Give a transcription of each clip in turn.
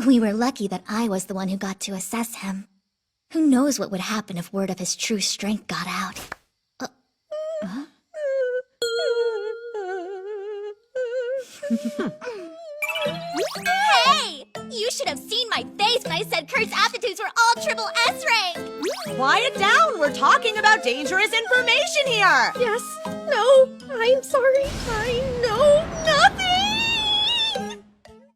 We were lucky that I was the one who got to assess him. Who knows what would happen if word of his true strength got out? Huh? Hey! You should have seen my face when I said Kurt's aptitudes were all triple S rank! Quiet down! We're talking about dangerous information here! Yes. No. I'm sorry. I know nothing!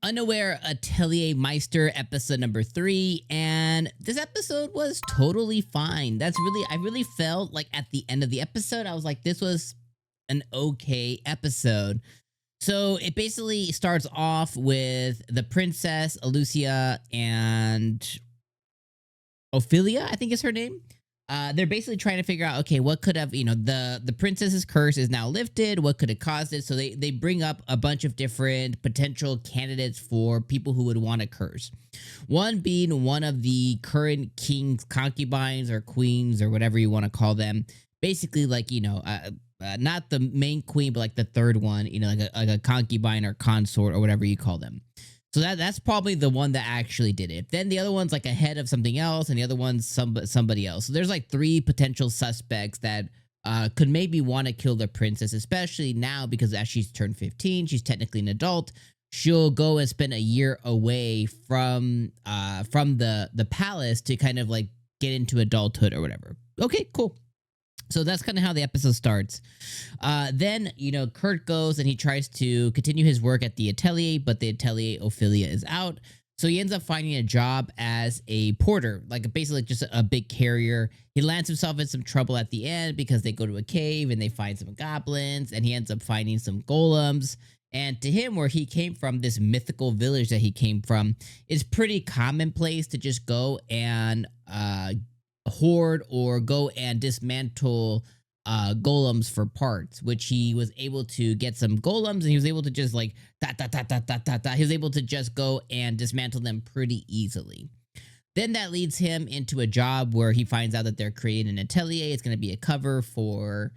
Unaware Atelier Meister episode number 3, and this episode was totally fine. I really felt like at the end of the episode, I was like, this was an okay episode. So it basically starts off with the princess, Alesia, and Ophelia, I think is her name. They're basically trying to figure out, okay, what could have, the princess's curse is now lifted. What could have caused it? So they bring up a bunch of different potential candidates for people who would want a curse. One being one of the current king's concubines or queens or whatever you want to call them. Basically, like, not the main queen, but like the third one, like a concubine or consort or whatever you call them. So that's probably the one that actually did it. Then the other one's like a head of something else, and the other one's somebody else. So there's like 3 potential suspects that could maybe want to kill the princess, especially now because as she's turned 15, she's technically an adult. She'll go and spend a year away from the palace to kind of like get into adulthood or whatever. Okay, cool. So that's kind of how the episode starts. Then, Kurt goes and he tries to continue his work at the atelier, but the atelier Ophelia is out. So he ends up finding a job as a porter, like basically just a big carrier. He lands himself in some trouble at the end because they go to a cave and they find some goblins, and he ends up finding some golems. And to him, where he came from, this mythical village that he came from, is pretty commonplace to just go and hoard or go and dismantle golems for parts, which he was able to get some golems, and he was able to just like he was able to just go and dismantle them pretty easily. Then that leads him into a job where he finds out that they're creating an atelier. It's going to be a cover for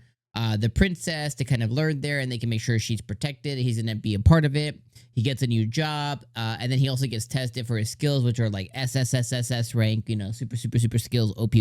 the princess to kind of learn there, and they can make sure she's protected. He's going to be a part of it. He gets a new job, and then he also gets tested for his skills, which are like SSSSS rank, super skills, OP.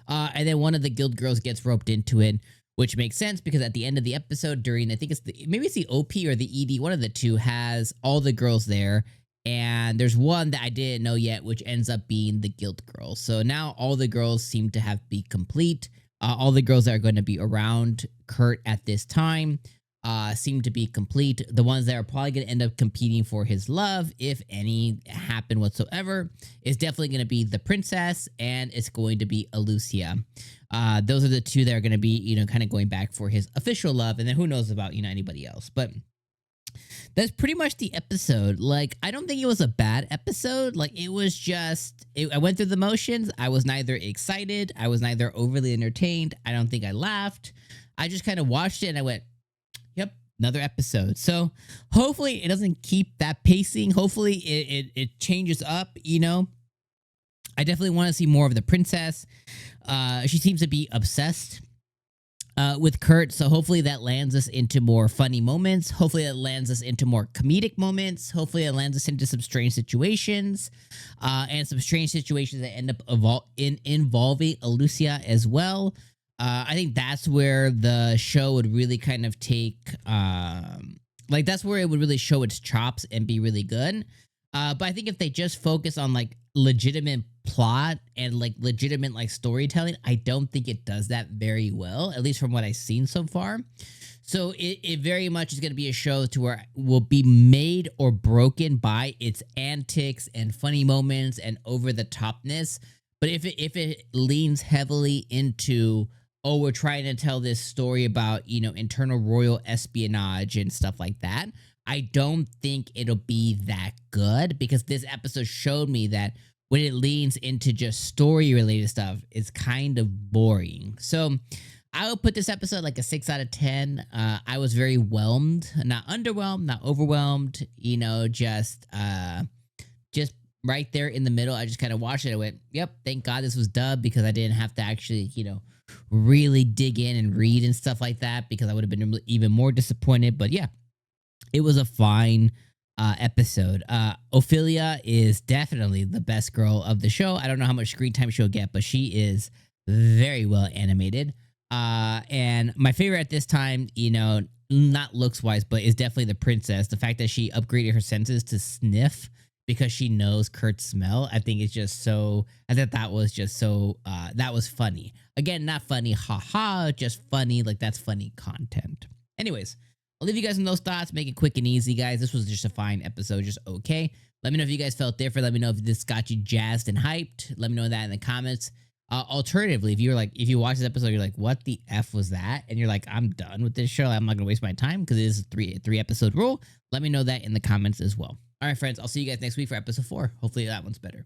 And then one of the guild girls gets roped into it, which makes sense because at the end of the episode, during, I think maybe it's the OP or the ED, one of the two has all the girls there. And there's one that I didn't know yet, which ends up being the guild girl. So now all the girls seem to have be complete. All the girls that are going to be around Kurt at this time seem to be complete. The ones that are probably going to end up competing for his love, if any happen whatsoever, is definitely going to be the princess, and it's going to be Alesia. Those are the two that are going to be, kind of going back for his official love. And then who knows about, anybody else. But that's pretty much the episode. Like, I don't think it was a bad episode. Like, it was just, I went through the motions. I was neither excited. I was neither overly entertained. I don't think I laughed. I just kind of watched it and I went, yep, another episode. So hopefully it doesn't keep that pacing. Hopefully it changes up, I definitely want to see more of the princess. She seems to be obsessed with Kurt, so hopefully that lands us into more funny moments. Hopefully it lands us into more comedic moments. Hopefully it lands us into some strange situations, and some strange situations that end up involving Alesia as well. I think that's where the show would really kind of take, that's where it would really show its chops and be really good. But I think if they just focus on like legitimate plot and like legitimate like storytelling, I don't think it does that very well, at least from what I've seen so far. So it very much is going to be a show to where it will be made or broken by its antics and funny moments and over the topness. But if it leans heavily into, oh, we're trying to tell this story about, internal royal espionage and stuff like that, I don't think it'll be that good, because this episode showed me that when it leans into just story-related stuff, it's kind of boring. So I would put this episode like a 6 out of 10. I was very whelmed, not underwhelmed, not overwhelmed, just right there in the middle. I just kind of watched it. I went, yep, thank God this was dubbed, because I didn't have to actually, really dig in and read and stuff like that, because I would have been even more disappointed. But yeah, it was a fine episode. Ophelia is definitely the best girl of the show. I don't know how much screen time she'll get, but she is very well animated. And my favorite at this time, you know, not looks wise, but is definitely the princess. The fact that she upgraded her senses to sniff because she knows Kurt's smell, I think it's just so, I thought that was just so, that was funny. Again, not funny, haha, just funny, like that's funny content. Anyways, I'll leave you guys in those thoughts, make it quick and easy, guys. This was just a fine episode, just okay. Let me know if you guys felt different. Let me know if this got you jazzed and hyped. Let me know that in the comments. Alternatively, if you watch this episode, you're like, what the F was that? And you're like, I'm done with this show. I'm not gonna waste my time because it is a three episode rule. Let me know that in the comments as well. All right, friends, I'll see you guys next week for episode 4. Hopefully that one's better.